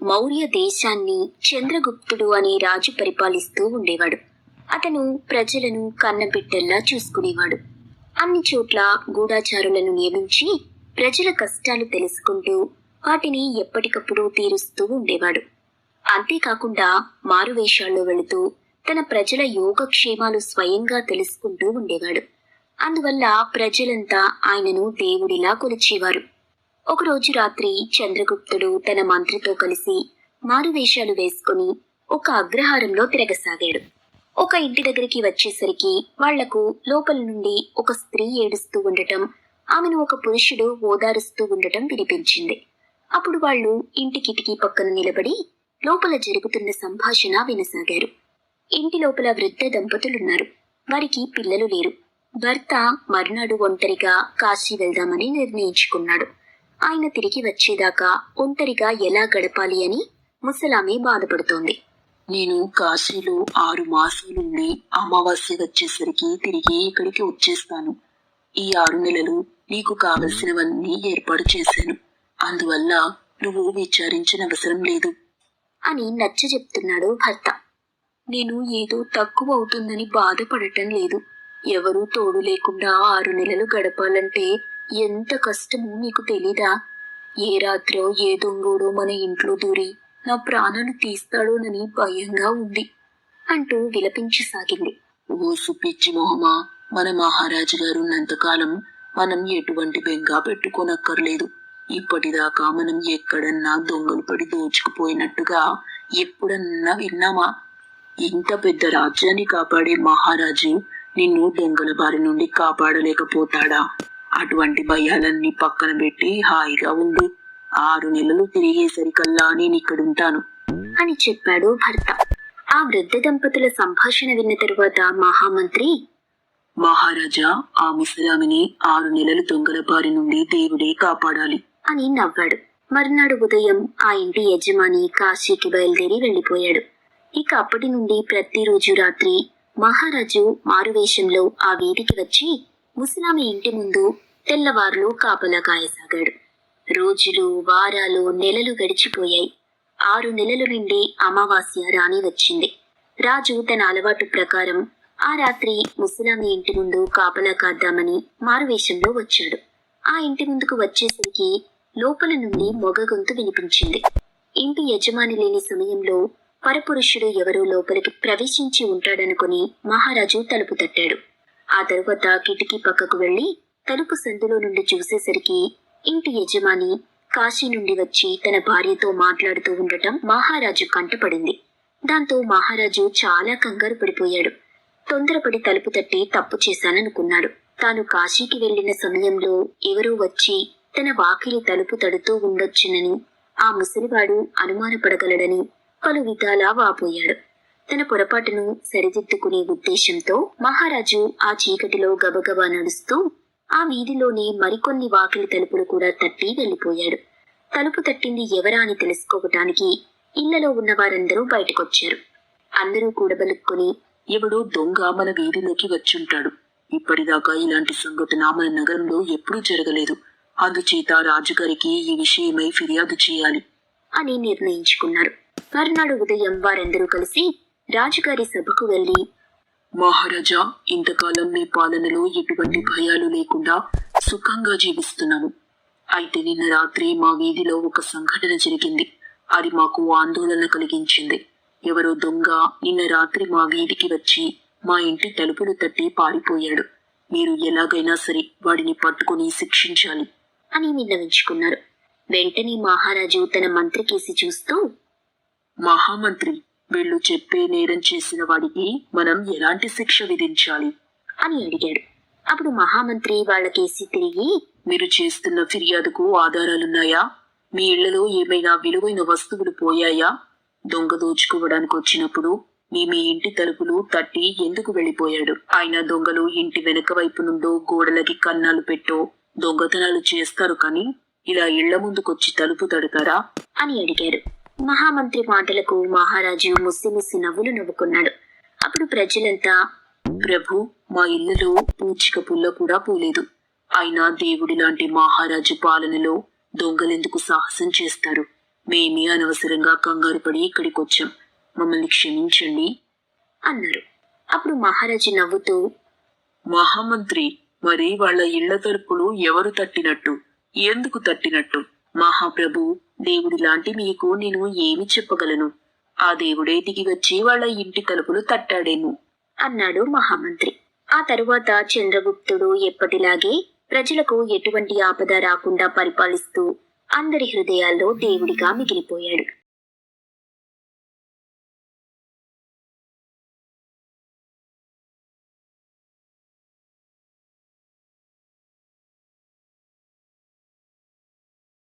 మౌర్య దేశాన్ని చంద్రగుప్తుడు అనే రాజు పరిపాలిస్తూ ఉండేవాడు. అతను ప్రజలను కన్నబిడ్డల్లా చూసుకునేవాడు. అన్ని చోట్ల గూఢాచారులను నియమించి ప్రజల కష్టాలు తెలుసుకుంటూ వాటిని ఎప్పటికప్పుడు తీరుస్తూ ఉండేవాడు. అంతేకాకుండా మారువేషాల్లో వెళుతూ తన ప్రజల యోగక్షేమాలు స్వయంగా తెలుసుకుంటూ ఉండేవాడు. అందువల్ల ప్రజలంతా ఆయనను దేవుడిలా కొలిచేవారు. ఒకరోజు రాత్రి చంద్రగుప్తుడు తన మంత్రితో కలిసి మారువేషాలు వేసుకుని ఒక అగ్రహారంలో తిరగసాగాడు. ఒక ఇంటి దగ్గరికి వచ్చేసరికి వాళ్లకు లోపల నుండి ఒక స్త్రీ ఏడుస్తూ ఉండటం, ఆమెను ఒక పురుషుడు ఓదారుస్తూ ఉండటం వినిపించింది. అప్పుడు వాళ్ళు ఇంటి కిటికీ పక్కన నిలబడి లోపల జరుగుతున్న సంభాషణ వినసాగారు. ఇంటి లోపల వృద్ధ దంపతులున్నారు. వారికి పిల్లలు లేరు. భర్త మర్నాడు ఒంటరిగా కాశీ వెళ్దామని నిర్ణయించుకున్నాడు. ఆయన తిరిగి వచ్చేదాకా ఒంటరిగా ఎలా గడపాలి అని ముసలామె బాధపడుతోంది. నేను కాశీలో 6 మాసాలుండి అమావాస్య వచ్చేసరికి తిరిగి ఇక్కడికి వచ్చేస్తాను. ఈ 6 నెలలు నీకు కావలసినవన్నీ ఏర్పాటు చేశాను. అందువల్ల నువ్వు విచారించిన అవసరం లేదు అని నచ్చజెప్తున్నాడు భర్త. నేను ఏదో తక్కువ అవుతుందని బాధపడటం లేదు. ఎవరూ తోడు లేకుండా 6 నెలలు గడపాలంటే ఎంత కష్టమో నీకు తెలీదా? ఏ రాత్రో ఏ దొంగోడో మన ఇంట్లో దూరి నా ప్రాణాలు తీస్తాడోనని భయంగా ఉంది అంటూ విలపించసాగింది. ఓసు పిచ్చి మొహమా, మన మహారాజు గారు ఉన్నంతకాలం మనం ఎటువంటి బెంగా పెట్టుకోనక్కర్లేదు. ఇప్పటిదాకా మనం ఎక్కడన్నా దొంగలు పడి దోచుకుపోయినట్టుగా ఎప్పుడన్నా విన్నామా? ఇంత పెద్ద రాజ్యాన్ని కాపాడే మహారాజు నిన్ను దొంగల బారి నుండి కాపాడలేకపోతాడా? అటువంటి భయాలన్నీ పక్కన పెట్టి హాయిగా ఉండు. 6 నెలలు తిరిగేసరికల్లా నేను ఇక్కడుంటాను అని చెప్పాడు భర్త. ఆ వృద్ధ దంపతుల సంభాషణ విన్న తరువాత మహామంత్రి, మహారాజా, ఆ ముసలామిని 6 నెలలు దొంగల బారి నుండి దేవుడే కాపాడాలి అని నవ్వాడు. మర్నాడు ఉదయం ఆ ఇంటి యజమాని కాశీకి బయలుదేరి వెళ్లిపోయాడు. ఇక అప్పటి నుండి ప్రతిరోజు రాత్రి మహారాజు మారువేషంలో ఆ వీధికి వచ్చి ముసలామి ఇంటి ముందు తెల్లవార్లు కాపలా కాయసాగాడు. రోజులు, వారాలు, నెలలు గడిచిపోయాయి. 6 నెలల నుండి అమావాస్య రాని వచ్చింది. రాజు తన అలవాటు ప్రకారం ఆ రాత్రి ముసలామి ఇంటి ముందు కాపలా కాద్దామని మారువేషంలో వచ్చాడు. ఆ ఇంటి ముందుకు వచ్చేసరికి లోపల నుండి మొగ గొంతు వినిపించింది. ఇంటి యజమాని లేని సమయంలో పరపురుషుడు ఎవరో లోపలికి ప్రవేశించి ఉంటాడనుకుని మహారాజు తలుపు తట్టాడు. ఆ తరువాత కిటికీ పక్కకు వెళ్లి తలుపు సందులో నుండి చూసేసరికి ఇంటి యజమాని కాశీ నుండి వచ్చి తన భార్యతో మాట్లాడుతూ ఉండటం మహారాజు కంటపడింది. దాంతో మహారాజు చాలా కంగారు పడిపోయాడు. తొందరపడి తలుపు తట్టి తప్పు చేశాననుకున్నాడు. తాను కాశీకి వెళ్లిన సమయంలో ఎవరో వచ్చి తన వాకిలి తలుపు తడుతూ ఉండొచ్చునని, ఆ ముసలివాడు అనుమానపడగలడని పలు విధాలా వాపోయాడు. తన పొరపాటును సరిదిద్దుకునే ఉద్దేశంతో మహారాజు ఆ చీకటిలో గబగబా నడుస్తూ ఆ వీధిలోనే మరికొన్ని వాకిలి తలుపులు కూడా తట్టి వెళ్లిపోయాడు. తలుపు తట్టింది ఎవరా అని తెలుసుకోవటానికి ఇళ్లలో ఉన్న వారందరూ బయటకొచ్చారు. అందరూ కూడబలుక్కుని, ఎవడో దొంగ మన వీధిలోకి వచ్చుంటాడు. ఇప్పటిదాకా ఇలాంటి సంఘటన మన నగరంలో ఎప్పుడూ జరగలేదు. అందుచేత రాజుగారికి ఈ విషయమై ఫిర్యాదు చేయాలి అని నిర్ణయించుకున్నారు. మరునాడు ఉదయం వారందరూ కలిసి రాజుగారి సభకు వెళ్లి, మహారాజా, ఇంతకాలం మీ పాలనలో ఎటువంటి భయాలు లేకుండా సుఖంగా జీవిస్తున్నాము. అయితే నిన్న రాత్రి మా వీధిలో ఒక సంఘటన జరిగింది. అది మాకు ఆందోళన కలిగించింది. ఎవరో దొంగ నిన్న రాత్రి మా వీధికి వచ్చి మా ఇంటి తలుపులు తట్టి పారిపోయాడు. మీరు ఎలాగైనా సరే వాడిని పట్టుకుని శిక్షించాలి అని విన్నవించుకున్నారు. వెంటనే మహారాజు తన మంత్రి కేసి చూస్తూ, మహామంత్రి, వీళ్ళు చెప్పే నేరం చేసిన వాడికి మనం ఎలాంటి శిక్ష విధించాలి అని అడిగాడు. అప్పుడు మహామంత్రి వాళ్ళకేసి తిరిగి, మీరు చేస్తున్న ఫిర్యాదుకు ఆధారాలున్నాయా? మీ ఇళ్లలో ఏమైనా విలువైన వస్తువులు పోయాయా? దొంగ దోచుకోవడానికి వచ్చినప్పుడు మీ ఇంటి తలుపులు తట్టి ఎందుకు వెళ్ళిపోయాడు? ఆయన దొంగలు ఇంటి వెనక వైపు నుండో గోడలకి కన్నాలు పెట్టో దొంగతనాలు చేస్తారు, కానీ ఇలా ఇళ్ల ముందుకొచ్చి తలుపు తడతారా అని అడిగారు. మహామంత్రి మాటలకు మహారాజు ముసి నవ్వులు నవ్వుకున్నాడు. అప్పుడు ప్రజలంతా, ప్రభు, మా ఇళ్లలో పూచిక పుల్ల కూడా పోలేదు. అయినా దేవుడి లాంటి మహారాజు పాలనలో దొంగలెందుకు సాహసం చేస్తారు? మేమే అనవసరంగా కంగారు పడి ఇక్కడికొచ్చాం. మమ్మల్ని క్షమించండి అన్నారు. అప్పుడు మహారాజు నవ్వుతూ, మహామంత్రి, మరి వాళ్ళ ఇళ్ల తలుపులు ఎవరు తట్టినట్టు, ఎందుకు తట్టినట్టు? మహాప్రభు, దేవుడి లాంటి మీకు నేను ఏమి చెప్పగలను? ఆ దేవుడే దిగి వచ్చి వాళ్ళ ఇంటి తలుపులు తట్టాడేమో అన్నాడు మహామంత్రి. ఆ తరువాత చంద్రగుప్తుడు ఎప్పటిలాగే ప్రజలకు ఎటువంటి ఆపద రాకుండా పరిపాలిస్తూ అందరి హృదయాల్లో దేవుడిగా మిగిలిపోయాడు.